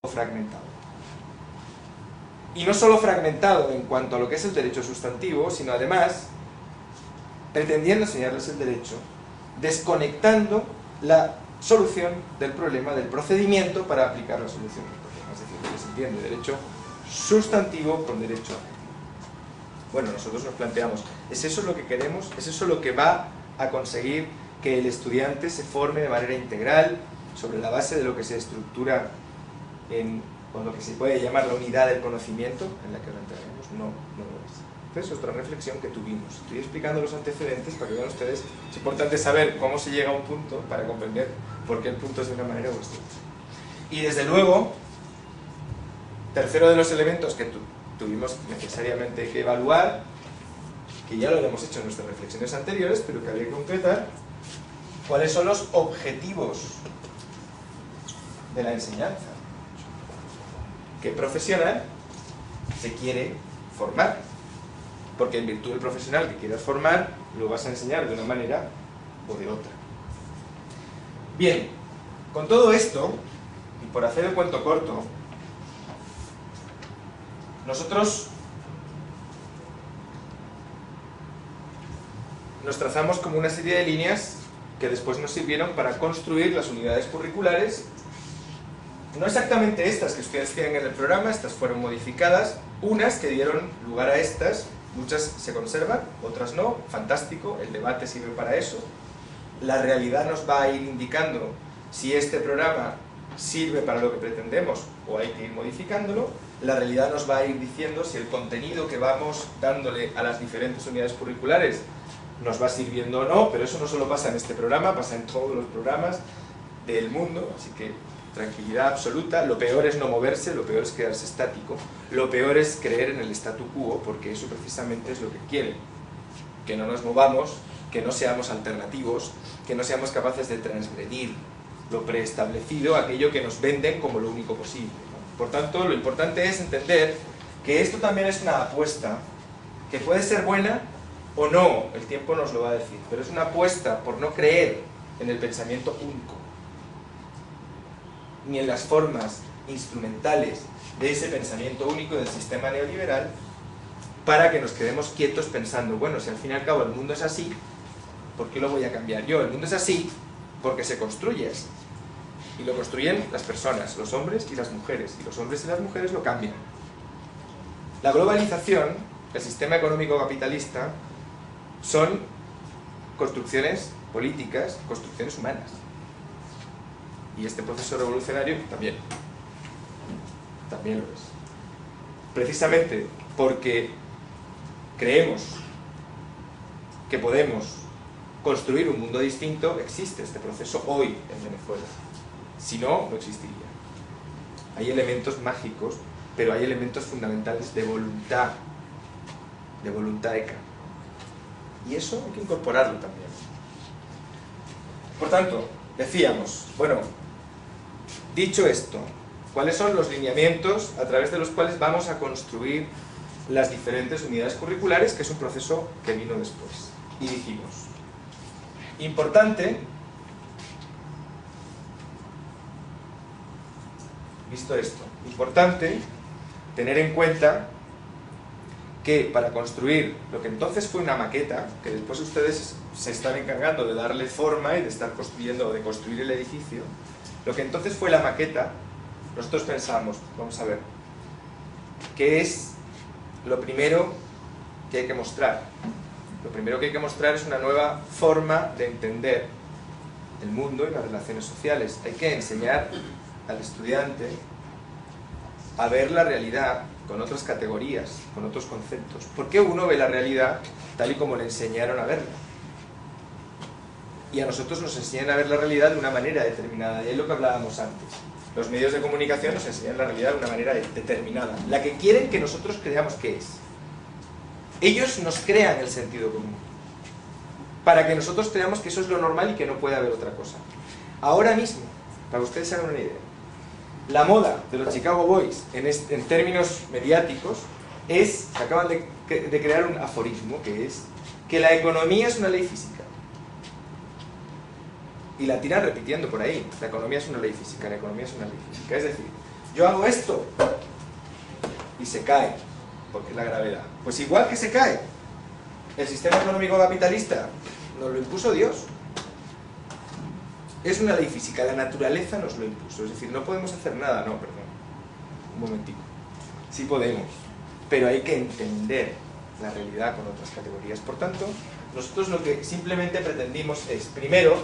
fragmentado. Y no solo fragmentado en cuanto a lo que es el derecho sustantivo, sino además pretendiendo enseñarles el derecho, desconectando la solución del problema del procedimiento para aplicar la solución del problema. Es decir, que se entiende derecho sustantivo con derecho adjetivo. Bueno, nosotros nos planteamos, ¿es eso lo que queremos? ¿Es eso lo que va a conseguir que el estudiante se forme de manera integral sobre la base de lo que se estructura con lo que se puede llamar la unidad del conocimiento, en la que ahora entraremos? No, no lo es. Entonces, otra reflexión que tuvimos. Estoy explicando los antecedentes para que vean ustedes. Es importante saber cómo se llega a un punto para comprender por qué el punto es de una manera u otra. Y desde luego, tercero de los elementos que tuvimos necesariamente que evaluar, que ya lo hemos hecho en nuestras reflexiones anteriores, pero que había que concretar, ¿cuáles son los objetivos de la enseñanza? ¿Qué profesional se quiere formar? Porque en virtud del profesional que quieras formar, lo vas a enseñar de una manera o de otra. Bien, con todo esto, y por hacer el cuento corto, nosotros nos trazamos como una serie de líneas que después nos sirvieron para construir las unidades curriculares. No exactamente estas que ustedes tienen en el programa, estas fueron modificadas, unas que dieron lugar a estas, muchas se conservan, otras no, fantástico, el debate sirve para eso. La realidad nos va a ir indicando si este programa sirve para lo que pretendemos o hay que ir modificándolo. La realidad nos va a ir diciendo si el contenido que vamos dándole a las diferentes unidades curriculares nos va sirviendo o no, pero eso no solo pasa en este programa, pasa en todos los programas del mundo, así que tranquilidad absoluta. Lo peor es no moverse, lo peor es quedarse estático, lo peor es creer en el statu quo, porque eso precisamente es lo que quieren, que no nos movamos, que no seamos alternativos, que no seamos capaces de transgredir lo preestablecido, aquello que nos venden como lo único posible, ¿no? Por tanto, lo importante es entender que esto también es una apuesta, que puede ser buena o no, el tiempo nos lo va a decir, pero es una apuesta por no creer en el pensamiento único, ni en las formas instrumentales de ese pensamiento único del sistema neoliberal, para que nos quedemos quietos pensando, bueno, si al fin y al cabo el mundo es así, ¿por qué lo voy a cambiar yo? El mundo es así porque se construye así. Y lo construyen las personas, los hombres y las mujeres, y los hombres y las mujeres lo cambian. La globalización, el sistema económico capitalista, son construcciones políticas, construcciones humanas. Y este proceso revolucionario también lo es. Precisamente porque creemos que podemos construir un mundo distinto, existe este proceso hoy en Venezuela. Si no, no existiría. Hay elementos mágicos, pero hay elementos fundamentales de voluntad ECA. Y eso hay que incorporarlo también. Por tanto, decíamos, bueno, dicho esto, ¿cuáles son los lineamientos a través de los cuales vamos a construir las diferentes unidades curriculares, que es un proceso que vino después? Y dijimos, importante, visto esto, importante tener en cuenta que para construir lo que entonces fue una maqueta, que después ustedes se están encargando de darle forma y de estar construyendo, de construir el edificio, lo que entonces fue la maqueta, nosotros pensamos, vamos a ver, ¿qué es lo primero que hay que mostrar? Lo primero que hay que mostrar es una nueva forma de entender el mundo y las relaciones sociales. Hay que enseñar al estudiante a ver la realidad con otras categorías, con otros conceptos. ¿Por qué uno ve la realidad tal y como le enseñaron a verla? Y a nosotros nos enseñan a ver la realidad de una manera determinada, y es lo que hablábamos antes. Los medios de comunicación nos enseñan la realidad de una manera determinada, la que quieren que nosotros creamos que es. Ellos nos crean el sentido común, para que nosotros creamos que eso es lo normal y que no puede haber otra cosa. Ahora mismo, para que ustedes se hagan una idea, la moda de los Chicago Boys en términos mediáticos es, acaban de crear un aforismo que es que la economía es una ley física. Y la tiran repitiendo por ahí, la economía es una ley física, la economía es una ley física. Es decir, Yo hago esto y se cae, porque es la gravedad. Pues igual que se cae, el sistema económico capitalista nos lo impuso Dios. Es una ley física, la naturaleza nos lo impuso. Es decir, no podemos hacer nada, no, perdón. Un momentico. Sí podemos, pero hay que entender la realidad con otras categorías. Por tanto, nosotros lo que simplemente pretendimos es, primero,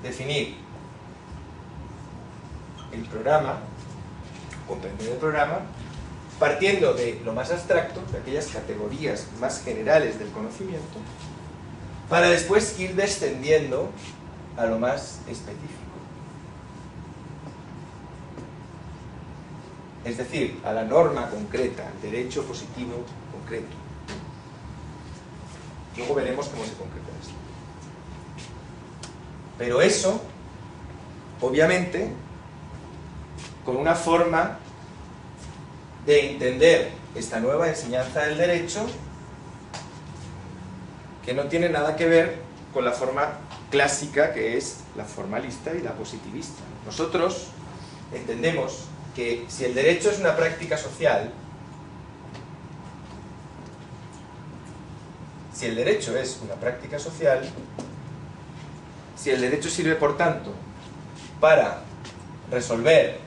definir el programa, comprender el programa, partiendo de lo más abstracto, de aquellas categorías más generales del conocimiento, para después ir descendiendo a lo más específico. Es decir, a la norma concreta, al derecho positivo concreto. Luego veremos cómo se concreta esto. Pero eso, obviamente, con una forma de entender esta nueva enseñanza del derecho que no tiene nada que ver con la forma clásica que es la formalista y la positivista. Nosotros entendemos que si el derecho es una práctica social, si el derecho sirve, por tanto, para resolver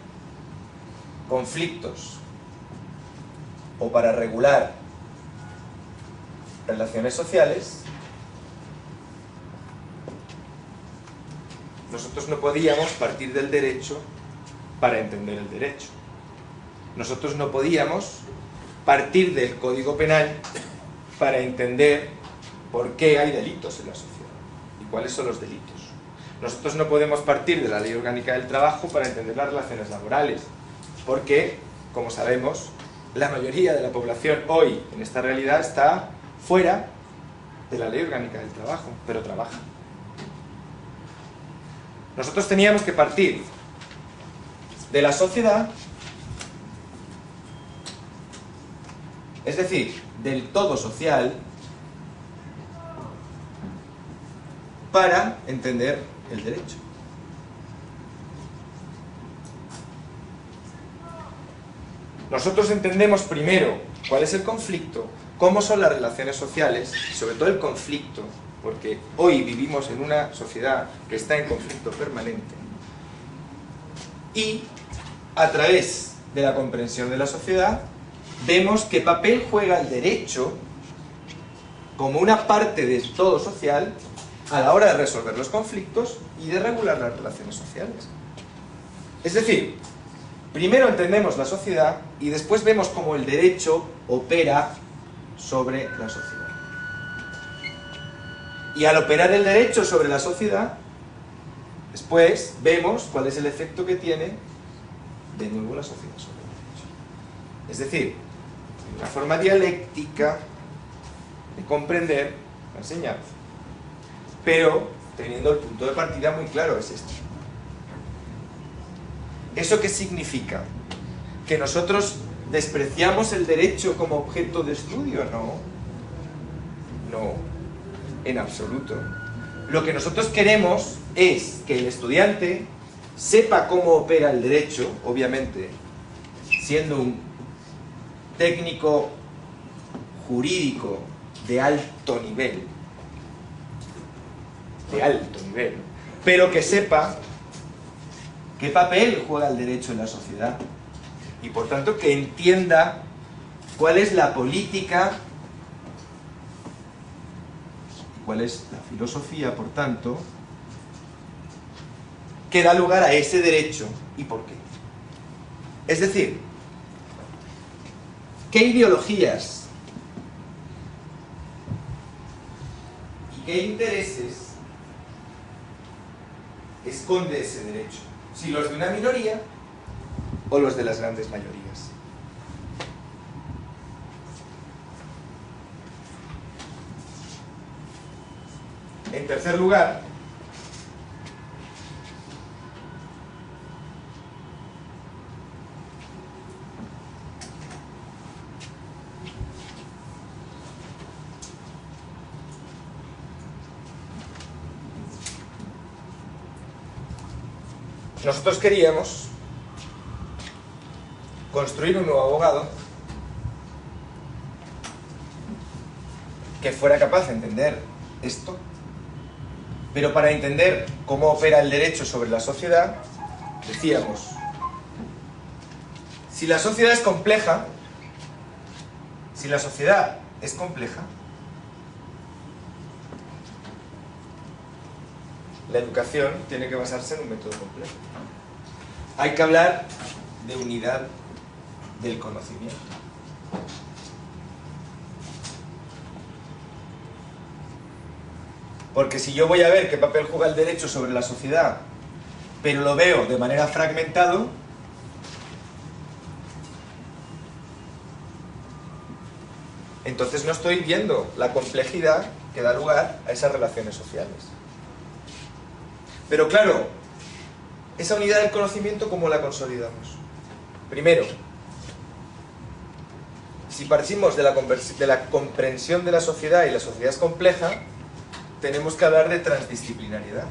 conflictos o para regular relaciones sociales, nosotros no podíamos partir del derecho para entender el derecho. Nosotros no podíamos partir del Código Penal para entender por qué hay delitos en la sociedad y cuáles son los delitos. Nosotros no podemos partir de la Ley Orgánica del Trabajo para entender las relaciones laborales, porque, como sabemos, la mayoría de la población hoy en esta realidad está fuera de la Ley Orgánica del Trabajo, pero trabaja. Nosotros teníamos que partir de la sociedad, es decir, del todo social, para entender el derecho. Nosotros entendemos primero cuál es el conflicto, cómo son las relaciones sociales, y sobre todo el conflicto, porque hoy vivimos en una sociedad que está en conflicto permanente, y a través de la comprensión de la sociedad vemos qué papel juega el derecho como una parte del todo social a la hora de resolver los conflictos y de regular las relaciones sociales. Es decir, primero entendemos la sociedad y después vemos cómo el derecho opera sobre la sociedad. Y al operar el derecho sobre la sociedad, después vemos cuál es el efecto que tiene de nuevo la sociedad sobre el derecho. Es decir, una forma dialéctica de comprender la enseñanza, pero teniendo el punto de partida muy claro, es este. ¿Eso qué significa? ¿Que nosotros despreciamos el derecho como objeto de estudio? No, no, en absoluto. Lo que nosotros queremos es que el estudiante sepa cómo opera el derecho, obviamente, siendo un técnico jurídico de alto nivel, pero que sepa qué papel juega el derecho en la sociedad y por tanto que entienda cuál es la política y cuál es la filosofía, por tanto, que da lugar a ese derecho y por qué. Es decir, ¿qué ideologías y qué intereses esconde ese derecho? Si los de una minoría o los de las grandes mayorías. En tercer lugar, nosotros queríamos construir un nuevo abogado que fuera capaz de entender esto, pero para entender cómo opera el derecho sobre la sociedad, decíamos, si la sociedad es compleja, la educación tiene que basarse en un método complejo. Hay que hablar de unidad del conocimiento. Porque si yo voy a ver qué papel juega el derecho sobre la sociedad, pero lo veo de manera fragmentado, entonces no estoy viendo la complejidad que da lugar a esas relaciones sociales. Pero claro, esa unidad del conocimiento, ¿cómo la consolidamos? Primero, si partimos de la comprensión de la sociedad y la sociedad es compleja, tenemos que hablar de transdisciplinariedad.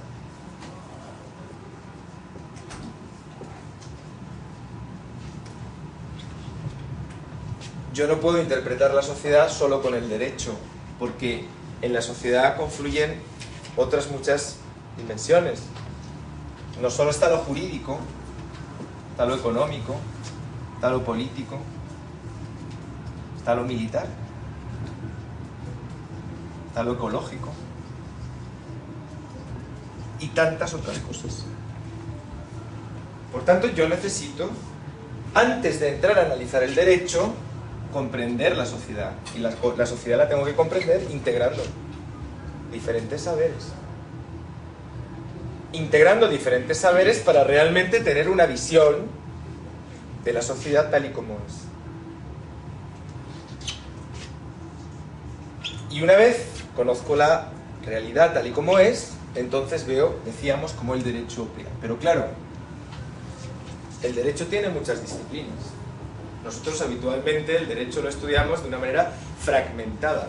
Yo no puedo interpretar la sociedad solo con el derecho, porque en la sociedad confluyen otras muchas dimensiones. No solo está lo jurídico, está lo económico, está lo político, está lo militar, está lo ecológico y tantas otras cosas. Por tanto, yo necesito, antes de entrar a analizar el derecho, comprender la sociedad. Y la sociedad la tengo que comprender integrando diferentes saberes. Integrando diferentes saberes para realmente tener una visión de la sociedad tal y como es. Y una vez conozco la realidad tal y como es, entonces veo, decíamos, cómo el derecho opera. Pero claro, el derecho tiene muchas disciplinas. Nosotros habitualmente el derecho lo estudiamos de una manera fragmentada.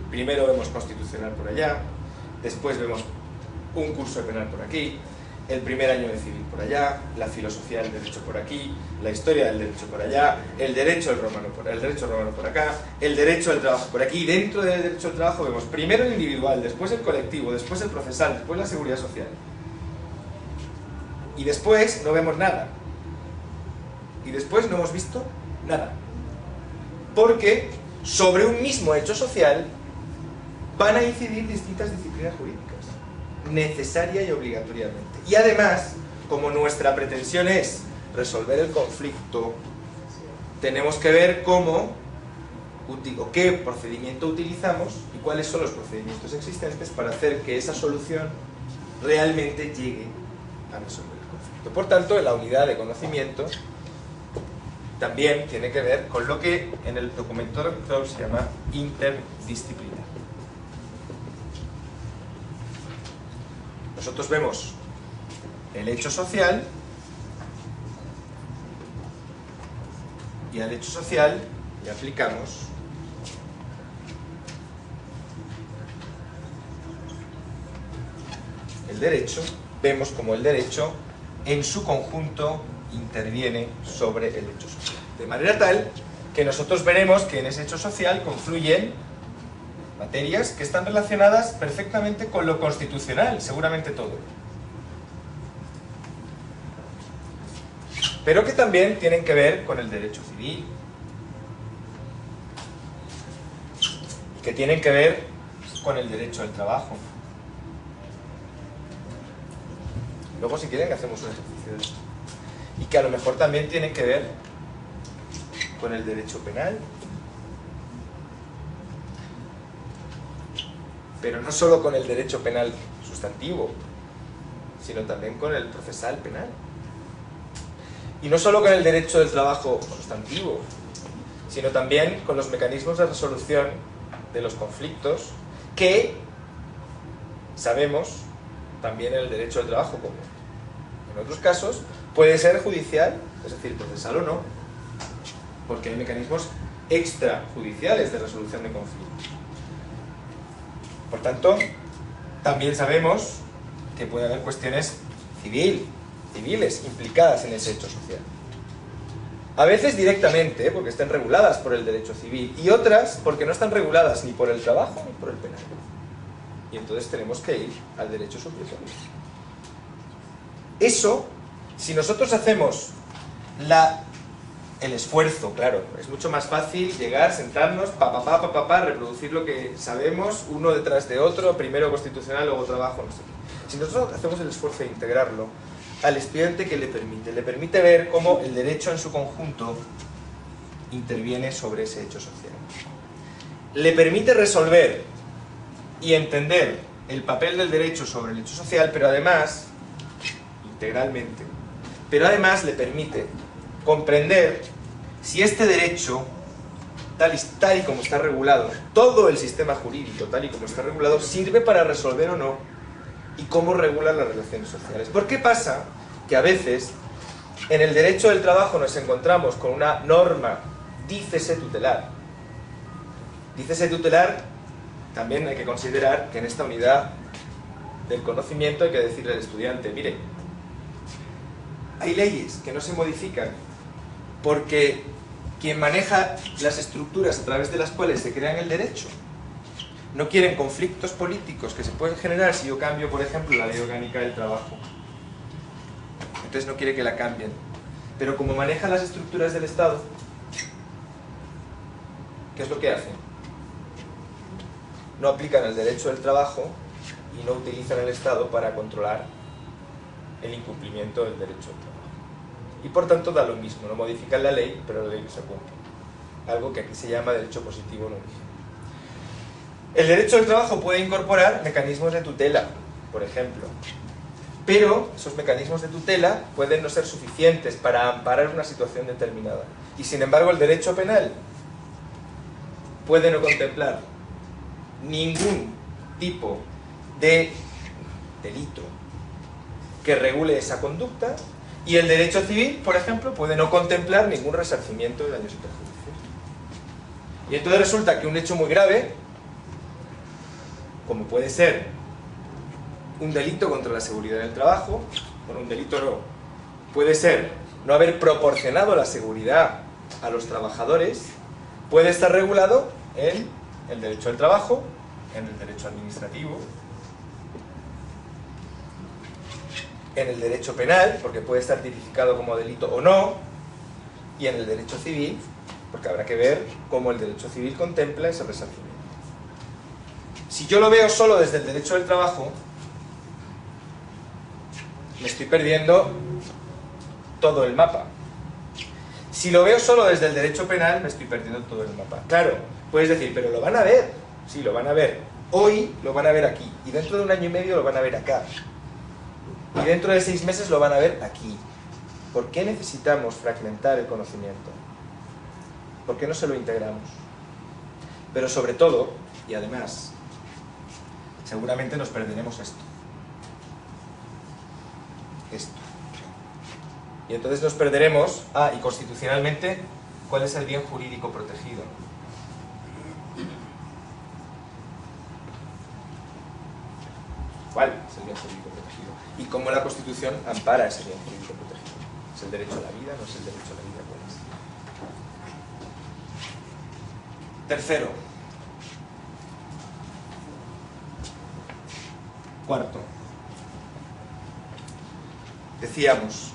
Primero vemos constitucional por allá, después vemos un curso de penal por aquí, el primer año de civil por allá, la filosofía del derecho por aquí, la historia del derecho por allá, el derecho romano por acá, el derecho del trabajo por aquí. Dentro del derecho del trabajo vemos primero el individual, después el colectivo, después el procesal, después la seguridad social. Y después no vemos nada. Y después no hemos visto nada. Porque sobre un mismo hecho social van a incidir distintas disciplinas jurídicas, necesaria y obligatoriamente. Y además, como nuestra pretensión es resolver el conflicto, tenemos que ver cómo o qué procedimiento utilizamos y cuáles son los procedimientos existentes para hacer que esa solución realmente llegue a resolver el conflicto. Por tanto, la unidad de conocimiento también tiene que ver con lo que en el documento rector se llama interdisciplinar. Nosotros vemos el hecho social y al hecho social le aplicamos el derecho. Vemos como el derecho en su conjunto interviene sobre el hecho social. De manera tal que nosotros veremos que en ese hecho social confluyen materias que están relacionadas perfectamente con lo constitucional, seguramente todo. Pero que también tienen que ver con el derecho civil, que tienen que ver con el derecho al trabajo. Luego, si quieren, hacemos un ejercicio de esto. Y que a lo mejor también tienen que ver con el derecho penal. Pero no solo con el derecho penal sustantivo, sino también con el procesal penal. Y no solo con el derecho del trabajo sustantivo, sino también con los mecanismos de resolución de los conflictos que sabemos también en el derecho del trabajo, como en otros casos, puede ser judicial, es decir, procesal o no, porque hay mecanismos extrajudiciales de resolución de conflictos. Por tanto, también sabemos que puede haber cuestiones civil, civiles implicadas en ese hecho social. A veces directamente, porque estén reguladas por el derecho civil, y otras porque no están reguladas ni por el trabajo ni por el penal. Y entonces tenemos que ir al derecho supletorio. Eso, si nosotros hacemos el esfuerzo, claro, es mucho más fácil llegar, sentarnos, reproducir lo que sabemos, uno detrás de otro, primero constitucional, luego trabajo, no sé qué. Si nosotros hacemos el esfuerzo de integrarlo, al estudiante, ¿qué le permite? Le permite ver cómo el derecho en su conjunto interviene sobre ese hecho social. Le permite resolver y entender el papel del derecho sobre el hecho social, pero además, integralmente, pero además le permite comprender si este derecho, tal y como está regulado, todo el sistema jurídico tal y como está regulado, sirve para resolver o no, y cómo regula las relaciones sociales. ¿Por qué pasa que a veces en el derecho del trabajo nos encontramos con una norma, dícese tutelar? Dícese tutelar, también hay que considerar que en esta unidad del conocimiento hay que decirle al estudiante, mire, hay leyes que no se modifican porque quien maneja las estructuras a través de las cuales se crean el derecho no quieren conflictos políticos que se pueden generar si yo cambio, por ejemplo, la ley orgánica del trabajo. Entonces no quiere que la cambien. Pero como manejan las estructuras del Estado, ¿qué es lo que hacen? No aplican el derecho del trabajo y no utilizan el Estado para controlar el incumplimiento del derecho del trabajo. Y por tanto da lo mismo, no modifican la ley, pero la ley se cumple. Algo que aquí se llama derecho positivo en origen. El derecho del trabajo puede incorporar mecanismos de tutela, por ejemplo. Pero esos mecanismos de tutela pueden no ser suficientes para amparar una situación determinada. Y sin embargo el derecho penal puede no contemplar ningún tipo de delito que regule esa conducta, y el derecho civil, por ejemplo, puede no contemplar ningún resarcimiento de daños y perjuicios. Y entonces resulta que un hecho muy grave, como puede ser un delito contra la seguridad del trabajo, bueno, un delito no, puede ser no haber proporcionado la seguridad a los trabajadores, puede estar regulado en el derecho del trabajo, en el derecho administrativo, en el derecho penal, porque puede estar tipificado como delito o no, y en el derecho civil, porque habrá que ver cómo el derecho civil contempla ese resarcimiento. Si yo lo veo solo desde el derecho del trabajo, me estoy perdiendo todo el mapa. Si lo veo solo desde el derecho penal, me estoy perdiendo todo el mapa. Claro, puedes decir, pero lo van a ver. Sí, lo van a ver. Hoy lo van a ver aquí. Y dentro de 1 año y medio lo van a ver acá. Y dentro de 6 meses lo van a ver aquí. ¿Por qué necesitamos fragmentar el conocimiento? ¿Por qué no se lo integramos? Pero sobre todo, y además, seguramente nos perderemos esto. Y entonces nos perderemos, y constitucionalmente, ¿cuál es el bien jurídico protegido? ¿Cuál es el bien jurídico protegido? Y cómo la Constitución ampara ese bien jurídico protegido. ¿Es el derecho a la vida? ¿No es el derecho a la vida? ¿Cuál es? Tercero. Cuarto. Decíamos,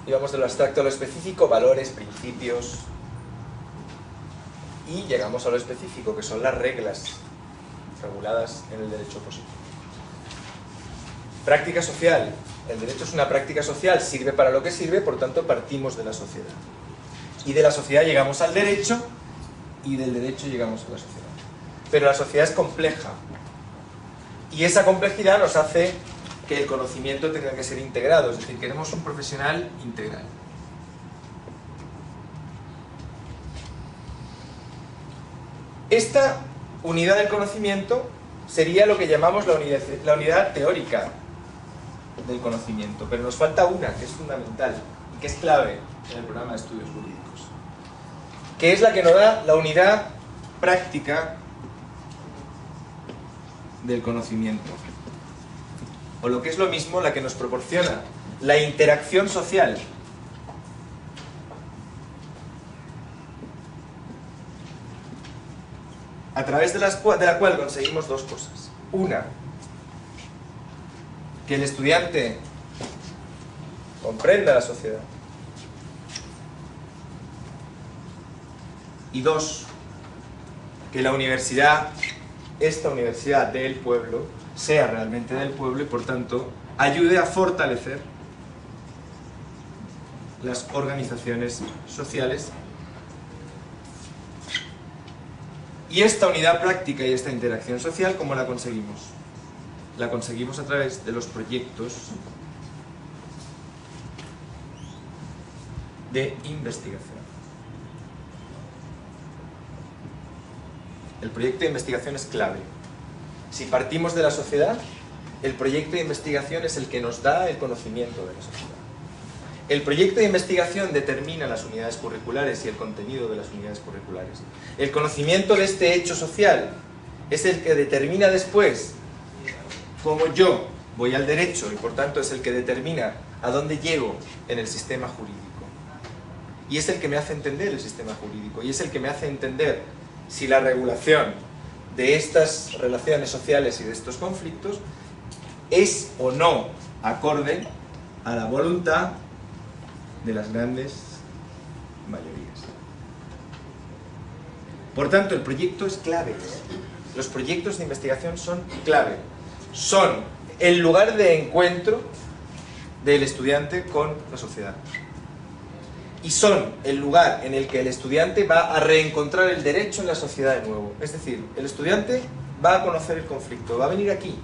íbamos de lo abstracto a lo específico, valores, principios, y llegamos a lo específico, que son las reglas reguladas en el derecho positivo. Práctica social. El derecho es una práctica social, sirve para lo que sirve, por tanto partimos de la sociedad. Y de la sociedad llegamos al derecho, y del derecho llegamos a la sociedad. Pero la sociedad es compleja, y esa complejidad nos hace que el conocimiento tenga que ser integrado, es decir, queremos un profesional integral. Esta unidad del conocimiento sería lo que llamamos la unidad teórica del conocimiento, pero nos falta una que es fundamental y que es clave en el programa de estudios jurídicos, que es la que nos da la unidad práctica del conocimiento, o lo que es lo mismo, la que nos proporciona la interacción social. A través de la cual conseguimos dos cosas. Una, que el estudiante comprenda la sociedad. Y dos, que la universidad, esta universidad del pueblo, sea realmente del pueblo y por tanto ayude a fortalecer las organizaciones sociales. Y esta unidad práctica y esta interacción social, ¿cómo la conseguimos? La conseguimos a través de los proyectos de investigación. El proyecto de investigación es clave. Si partimos de la sociedad, el proyecto de investigación es el que nos da el conocimiento de la sociedad. El proyecto de investigación determina las unidades curriculares y el contenido de las unidades curriculares. El conocimiento de este hecho social es el que determina después cómo yo voy al derecho y por tanto es el que determina a dónde llego en el sistema jurídico. Y es el que me hace entender el sistema jurídico y es el que me hace entender si la regulación de estas relaciones sociales y de estos conflictos es o no acorde a la voluntad de las grandes mayorías. Por tanto, el proyecto es clave. Los proyectos de investigación son clave. Son el lugar de encuentro del estudiante con la sociedad. Y son el lugar en el que el estudiante va a reencontrar el derecho en la sociedad de nuevo. Es decir, el estudiante va a conocer el conflicto, va a venir aquí